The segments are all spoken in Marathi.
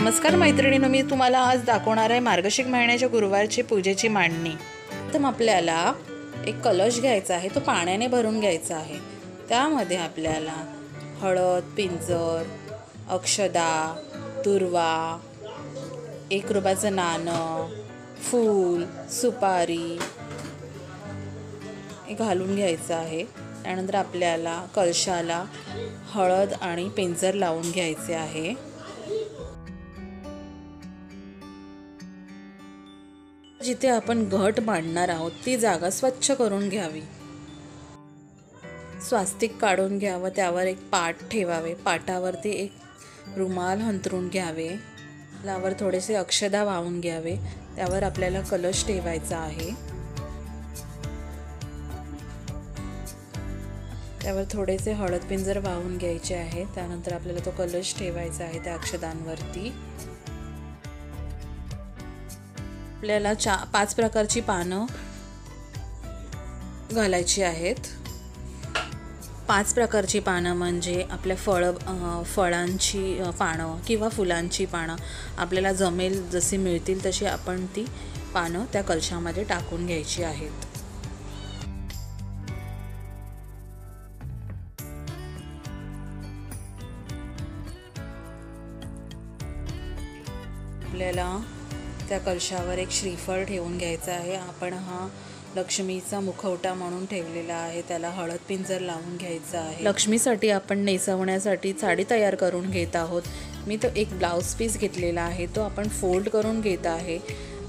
नमस्कार मैत्रिणींनो, मी तुम्हाला आज दाखवणार आहे मार्गशीर्ष महिन्याच्या गुरुवारची पूजेची मांडणी। तर आपल्याला एक कलश घ्यायचा आहे, तो पाण्याने भरून घ्यायचा आहे। त्यामध्ये आपल्याला हळद, पिंजर, अक्षदा, दुर्वा, 1 रुपयाचं नाणं, फूल, सुपारी हे घालून घ्यायचं आहे। त्यानंतर आपल्याला कलशाला हळद आणि पिंजर लावून घ्यायचे आहे। जिथे आपण घट मांडणार आहोत ती जागा स्वच्छ करून घ्यावी। स्वास्तिक काढून घ्यावं, त्यावर एक पाट ठेवावे, पाटावरती एक रुमाल अंथरून घ्यावे, त्यावर थोडेसे अक्षदा वाहून घ्यावे, त्यावर आपल्याला कलश ठेवायचा आहे। त्यावर थोडेसे हळद पिंजर वाहून घ्यायचे आहे। त्यानंतर आपल्याला तो कलश ठेवायचा आहे त्या अक्षदांवरती। आपल्याला 5 प्रकारची पानं घालायची आहेत। 5 प्रकारची पानं म्हणजे आपल्या फळांची पानं किंवा फुलांची पानं आपल्याला जमेल जशी मिळतील तशी आपण ती पानं त्या कलशामध्ये टाकून घ्यायची आहेत। आपल्याला त्या कलशावर एक श्रीफळ ठेवून घ्यायचा आहे। आपण हा लक्ष्मीचा मुखवटा म्हणून ठेवलेला आहे, त्याला हळद पिंजर लावून घ्यायचा आहे। लक्ष्मीसाठी आपण नेसवण्यासाठी साडी तयार करून घेत आहोत। मी तो एक ब्लाउज पीस घेतलेला आहे, तो आपण फोल्ड करून घेत आहे।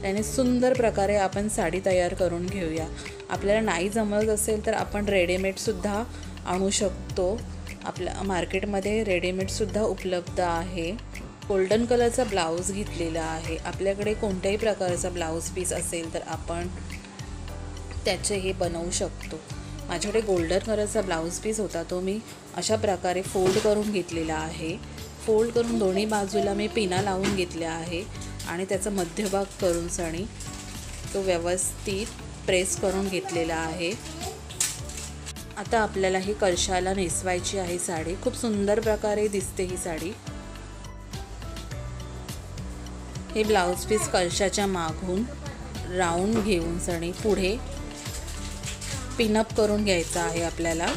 त्याने सुंदर प्रकारे आपण साडी तयार करून घेऊया। आपल्याला नाही जमत असेल तर आपण रेडीमेडसुद्धा आणू शकतो। आपल्या मार्केटमध्ये रेडीमेडसुद्धा उपलब्ध आहे। गोल्डन कलरचा ब्लाऊज घेतलेला आहे। आपल्याकडे कोणत्याही प्रकारचा ब्लाऊज पीस असेल तर आपण त्याचे हे बनवू शकतो। माझ्याकडे गोल्डन कलरचा ब्लाऊज पीस होता, तो मी अशा प्रकारे फोल्ड करून घेतलेला आहे। फोल्ड करून दोन्ही बाजूला मी पिना लावून घेतल्या आहे आणि त्याचा मध्यभाग करून सणी तो व्यवस्थित प्रेस करून घेतलेला आहे। आता आपल्याला ही कलशाला नेसवायची आहे साडी। खूप सुंदर प्रकारे दिसते ही साडी। हे ब्लाउज पीस कलशाच्या मागून राऊंड घेऊन सणी पुढे पिनअप करून घ्यायचा आहे। आपल्याला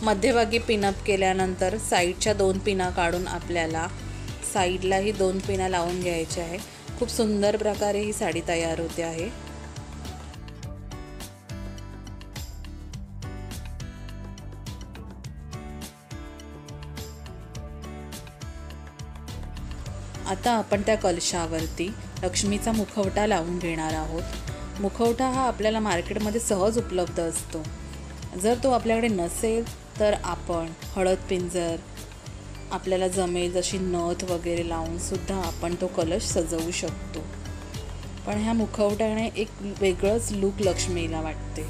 मध्यभागी पिनअप केल्यानंतर साईडच्या 2 पिना काढून आपल्याला साईडलाही 2 पिना लावून घ्यायच्या आहे। खूप सुंदर प्रकारे ही साडी तयार होते आहे। आता आपण त्या कलशावरती लक्ष्मीचा मुखवटा लावून घेणार आहोत। मुखवटा हा आपल्याला मार्केटमध्ये सहज उपलब्ध असतो। जर तो आपल्याकडे नसेल तर आपण हळद पिंजर आपल्याला जमेल जशी नथ वगैरे लावून सुद्धा आपण तो कलश सजवू शकतो। पण ह्या मुखवट्याने एक वेगळंच लुक लक्ष्मीला वाटते।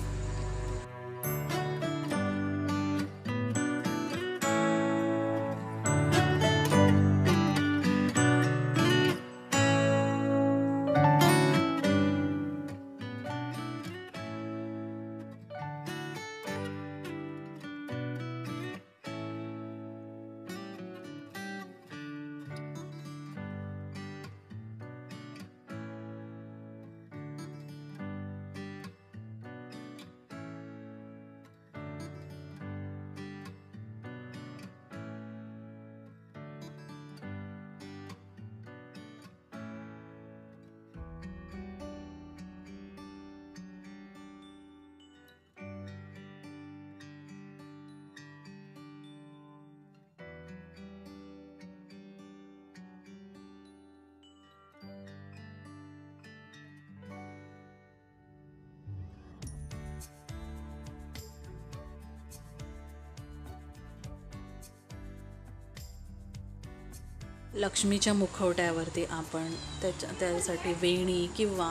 लक्ष्मीच्या मुखवट्यावरती आपण त्यासाठी वेणी किंवा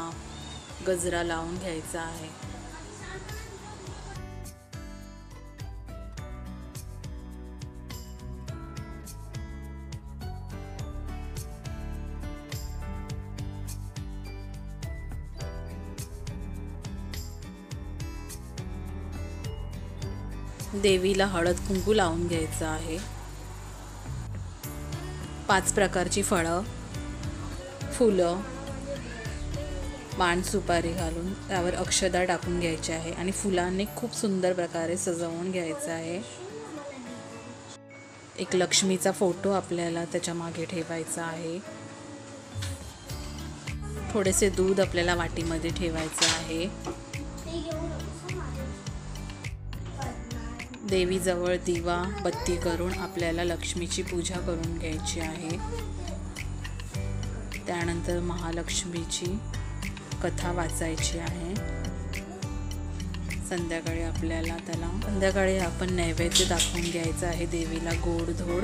गजरा लावून घ्यायचा आहे। देवीला हळद कुंकू लावून घ्यायचं आहे। 5 प्रकारची फळं, फुलं, पान सुपारी घालून त्यावर अक्षदा टाकून घ्यायची आहे आणि फुलांनी खूप सुंदर प्रकारे सजवून घ्यायचं आहे. एक लक्ष्मीचा फोटो आपल्याला त्याच्या मागे ठेवायचा आहे. थोडेसे दूध आपल्याला वाटीमध्ये ठेवायचं आहे. देवीजवळ दिवा बत्ती करून आपल्याला लक्ष्मीची पूजा करून घ्यायची आहे. त्यानंतर महालक्ष्मीची कथा वाचायची आहे. संध्याकाळी आपण नैवेद्य दाखवून घ्यायचं आहे देवीला गोडधोड.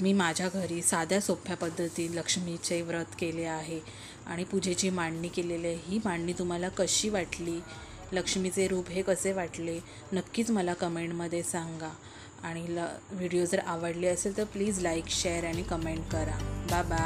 मी माझ्या घरी साध्या सोप्या पद्धतीत लक्ष्मीचे व्रत केले आहे आणि पूजेची मांडणी केलेली आहे. ही मांडणी तुम्हाला कशी वाटली, लक्ष्मीचे रूप हे कसे वाटले, नक्कीच मला कमेंटमध्ये सांगा. आणि व्हिडिओ जर आवडले असेल तर प्लीज लाईक, शेअर आणि कमेंट करा. Bye bye.